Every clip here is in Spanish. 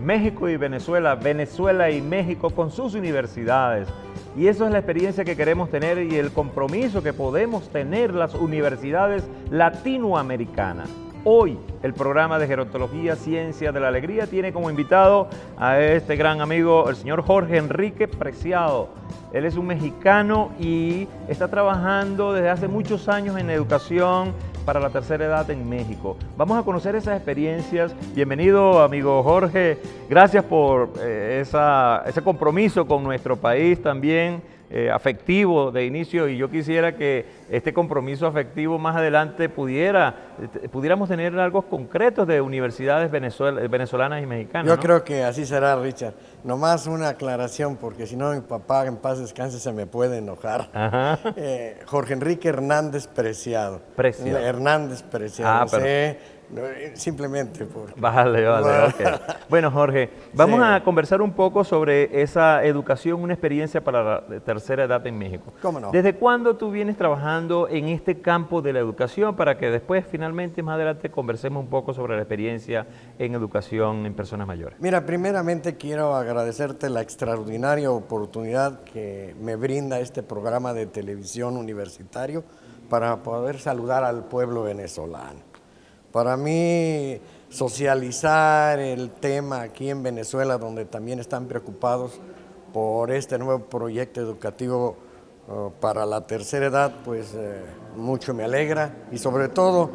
México y Venezuela, Venezuela y México con sus universidades. Y eso es la experiencia que queremos tener y el compromiso que podemos tener las universidades latinoamericanas. Hoy el programa de Gerontología, Ciencia de la Alegría tiene como invitado a este gran amigo, el señor Jorge Enrique Preciado. Él es un mexicano y está trabajando desde hace muchos años en educación para la tercera edad en México. Vamos a conocer esas experiencias. Bienvenido, amigo Jorge. Gracias por ese compromiso con nuestro país también, afectivo de inicio, y yo quisiera que este compromiso afectivo más adelante pudiéramos tener algo concretos de universidades venezolanas y mexicanas. Yo ¿no? creo que así será, Richard. Nomás una aclaración, porque si no mi papá, en paz descanse, se me puede enojar. Jorge Enrique Hernández Preciado. Hernández Preciado. Simplemente por... Vale, ok. Bueno, Jorge, vamos a conversar un poco sobre esa educación, una experiencia para la tercera edad en México. ¿Cómo no? ¿Desde cuándo tú vienes trabajando en este campo de la educación para que después, finalmente, más adelante, conversemos un poco sobre la experiencia en educación en personas mayores? Mira, primeramente quiero agradecerte la extraordinaria oportunidad que me brinda este programa de televisión universitario para poder saludar al pueblo venezolano. Para mí, socializar el tema aquí en Venezuela, donde también están preocupados por este nuevo proyecto educativo para la tercera edad, pues mucho me alegra, y sobre todo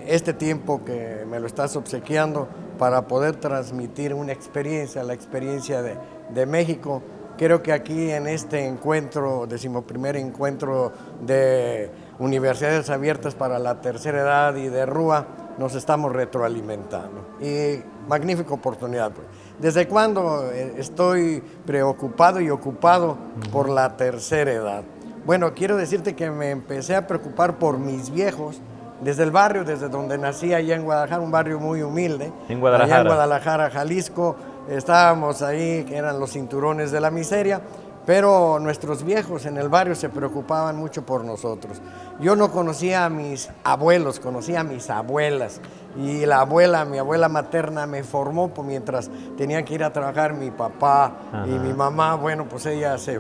este tiempo que me lo estás obsequiando para poder transmitir una experiencia, la experiencia de México. Creo que aquí en este encuentro, 11º encuentro de Universidades Abiertas para la Tercera Edad y de RUA, nos estamos retroalimentando. Y magnífica oportunidad. Pues. ¿Desde cuándo estoy preocupado y ocupado por la tercera edad? Bueno, quiero decirte que me empecé a preocupar por mis viejos desde el barrio, desde donde nací, allá en Guadalajara, un barrio muy humilde. En Guadalajara. Allá en Guadalajara, Jalisco. Estábamos ahí, que eran los cinturones de la miseria, pero nuestros viejos en el barrio se preocupaban mucho por nosotros. Yo no conocía a mis abuelos, conocía a mis abuelas, y mi abuela materna me formó mientras tenía que ir a trabajar mi papá. Ajá. Y mi mamá, bueno, pues ella se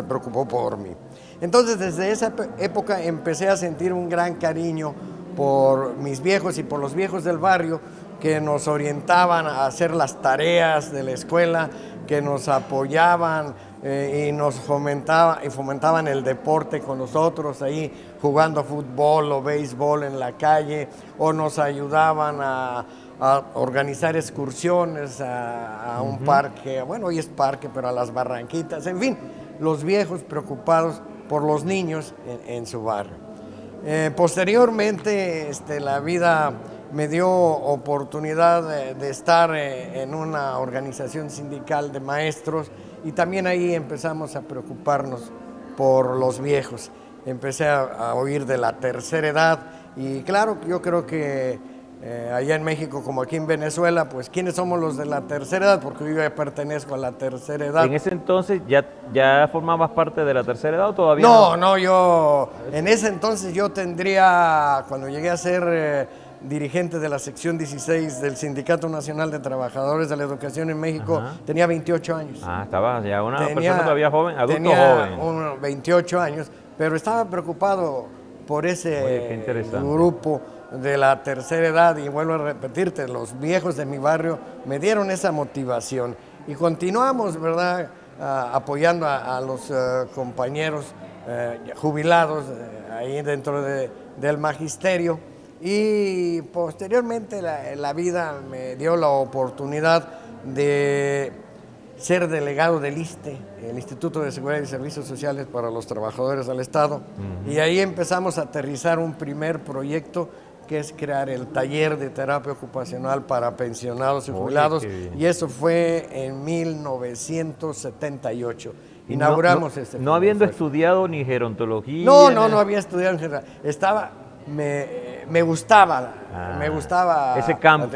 preocupó por mí. Entonces, desde esa época empecé a sentir un gran cariño por mis viejos y por los viejos del barrio, que nos orientaban a hacer las tareas de la escuela, que nos apoyaban y nos fomentaban el deporte con nosotros, ahí jugando fútbol o béisbol en la calle, o nos ayudaban a organizar excursiones a un parque, bueno, hoy es parque, pero a las Barranquitas, en fin, los viejos preocupados por los niños en su barrio. Posteriormente, la vida me dio oportunidad de estar en una organización sindical de maestros, y también ahí empezamos a preocuparnos por los viejos. Empecé a oír de la tercera edad, y claro, yo creo que allá en México como aquí en Venezuela, pues ¿quiénes somos los de la tercera edad? Porque yo ya pertenezco a la tercera edad. ¿En ese entonces ya formabas parte de la tercera edad o todavía no? Yo en ese entonces yo tendría, cuando llegué a ser dirigente de la sección 16 del Sindicato Nacional de Trabajadores de la Educación en México, tenía 28 años. Estaba ya una persona todavía joven, adulto joven. 28 años, pero estaba preocupado por ese grupo de la tercera edad, y vuelvo a repetirte, los viejos de mi barrio me dieron esa motivación, y continuamos, ¿verdad?, apoyando a los compañeros jubilados ahí dentro del magisterio. Y posteriormente la vida me dio la oportunidad de ser delegado del ISSSTE, el Instituto de Seguridad y Servicios Sociales para los Trabajadores del Estado. Y ahí empezamos a aterrizar un primer proyecto, que es crear el taller de terapia ocupacional para pensionados y jubilados. Y eso fue en 1978. Inauguramos no habiendo estudiado ni gerontología. No había estudiado en gerontología. Me gustaba ese campo.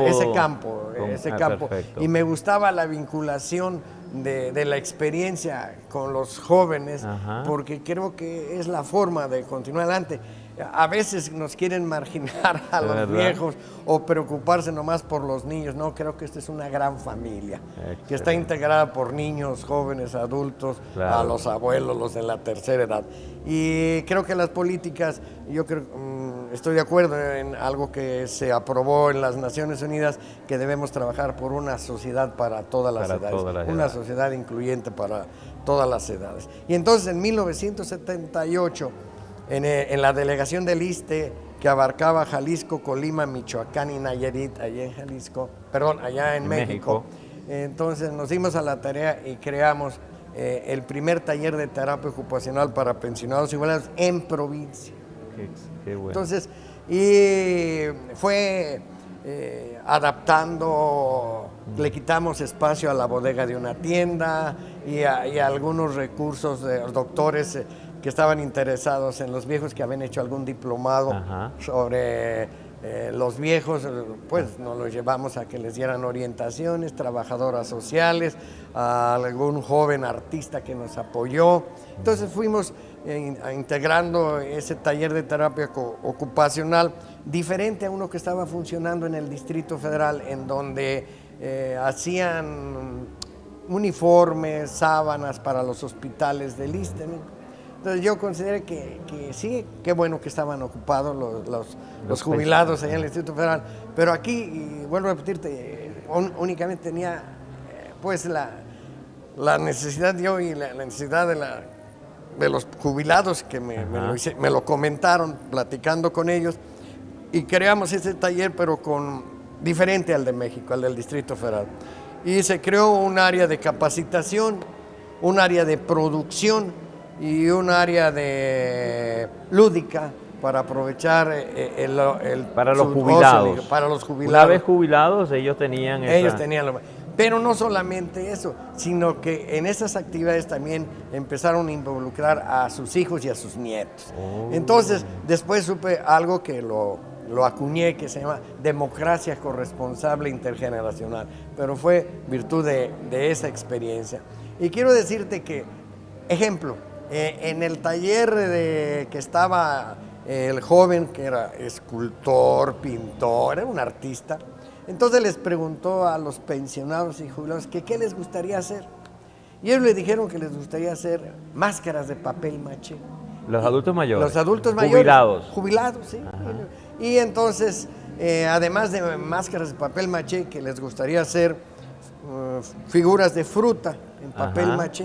Y me gustaba la vinculación de la experiencia con los jóvenes, porque creo que es la forma de continuar adelante. a veces nos quieren marginar a los viejos o preocuparse nomás por los niños. No, creo que esta es una gran familia que está integrada por niños, jóvenes, adultos, a los abuelos, los de la tercera edad. Y creo que las políticas, yo creo, estoy de acuerdo en algo que se aprobó en las Naciones Unidas, que debemos trabajar por una sociedad para todas las edades, una sociedad incluyente para todas las edades. Y entonces en 1978, en la delegación del ISSSTE, que abarcaba Jalisco, Colima, Michoacán y Nayarit, allá en México, entonces nos dimos a la tarea y creamos el primer taller de terapia ocupacional para pensionados y jubilados en provincia. Qué bueno. Entonces, y fue adaptando, le quitamos espacio a la bodega de una tienda y a algunos recursos de doctores que estaban interesados en los viejos, que habían hecho algún diplomado sobre los viejos, pues nos los llevamos a que les dieran orientaciones, trabajadoras sociales, a algún joven artista que nos apoyó. Entonces fuimos integrando ese taller de terapia ocupacional, diferente a uno que estaba funcionando en el Distrito Federal, en donde hacían uniformes, sábanas para los hospitales del ISSSTE, ¿no? Entonces yo consideré que sí, qué bueno que estaban ocupados los jubilados allá en el Distrito Federal, pero aquí, y vuelvo a repetirte, únicamente tenía pues la necesidad yo y la necesidad de los jubilados que me lo comentaron platicando con ellos, y creamos ese taller pero diferente al de México, al del Distrito Federal. Y se creó un área de capacitación, un área de producción y un área de lúdica para aprovechar para los jubilados. Para los jubilados. Una vez jubilados, ellos tenían pero no solamente eso, sino que en esas actividades también empezaron a involucrar a sus hijos y a sus nietos. Entonces, después supe algo que lo acuñé, que se llama democracia corresponsable intergeneracional, pero fue virtud de esa experiencia. Y quiero decirte que, ejemplo, en el taller que estaba el joven, que era escultor, pintor, era un artista, entonces les preguntó a los pensionados y jubilados que qué les gustaría hacer. Y ellos le dijeron que les gustaría hacer máscaras de papel maché. Los adultos mayores. Los adultos mayores. Jubilados. Jubilados, sí. Y entonces, además de máscaras de papel maché, que les gustaría hacer figuras de fruta en papel maché.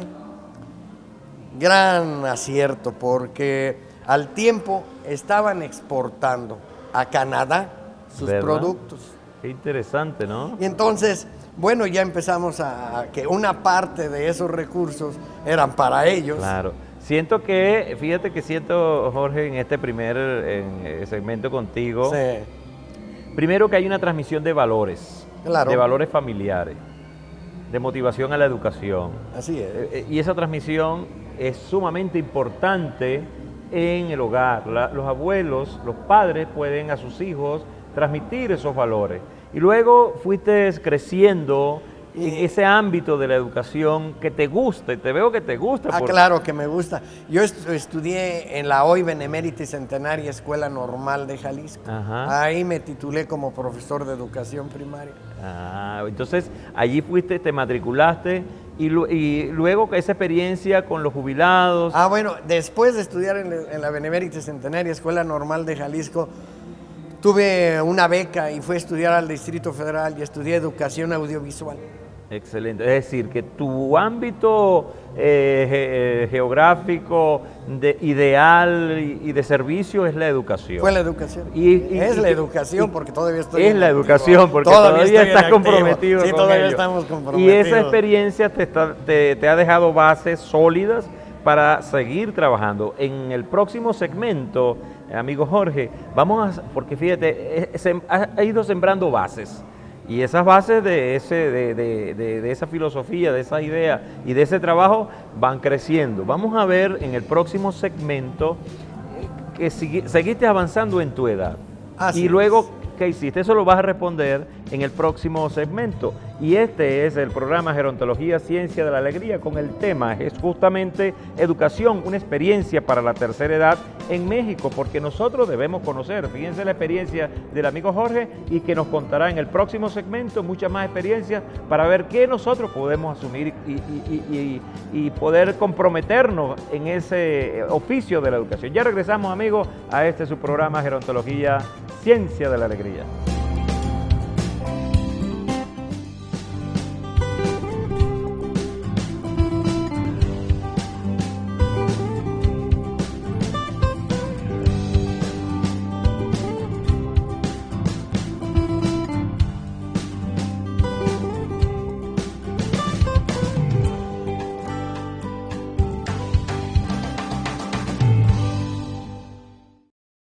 Gran acierto, porque al tiempo estaban exportando a Canadá sus productos. Qué interesante, ¿no? Y entonces, bueno, ya empezamos a que una parte de esos recursos eran para ellos. Claro. Fíjate que siento, Jorge, en este primer segmento contigo, primero que hay una transmisión de valores, de valores familiares, de motivación a la educación. Así es. Y esa transmisión es sumamente importante en el hogar. Los abuelos, los padres pueden a sus hijos transmitir esos valores. Y luego fuiste creciendo en ese ámbito de la educación que te gusta, y te veo que te gusta. Claro que me gusta. Yo estudié en la hoy Benemérita y Centenaria Escuela Normal de Jalisco. Ahí me titulé como profesor de educación primaria. Entonces allí fuiste, te matriculaste, y luego esa experiencia con los jubilados. Bueno, después de estudiar en la Benemérita y Centenaria Escuela Normal de Jalisco, tuve una beca y fui a estudiar al Distrito Federal y estudié educación audiovisual. Excelente, es decir, que tu ámbito geográfico ideal y de servicio es la educación. Fue la educación. Es la educación porque todavía estoy Es la educación porque todavía estás comprometido con todavía ello. Estamos comprometidos. Y esa experiencia te ha dejado bases sólidas para seguir trabajando. En el próximo segmento, amigo Jorge, porque fíjate, ha ido sembrando bases. Y esas bases de esa filosofía, de esa idea y de ese trabajo van creciendo. Vamos a ver en el próximo segmento que seguiste avanzando en tu edad. Y luego, ¿qué hiciste? Eso lo vas a responder en el próximo segmento. y este es el programa Gerontología Ciencia de la Alegría, con el tema es justamente educación, una experiencia para la tercera edad en México, porque nosotros debemos conocer. Fíjense la experiencia del amigo Jorge, y que nos contará en el próximo segmento muchas más experiencias para ver qué nosotros podemos asumir y poder comprometernos en ese oficio de la educación. Ya regresamos, amigos, a este su programa Gerontología Ciencia de la Alegría.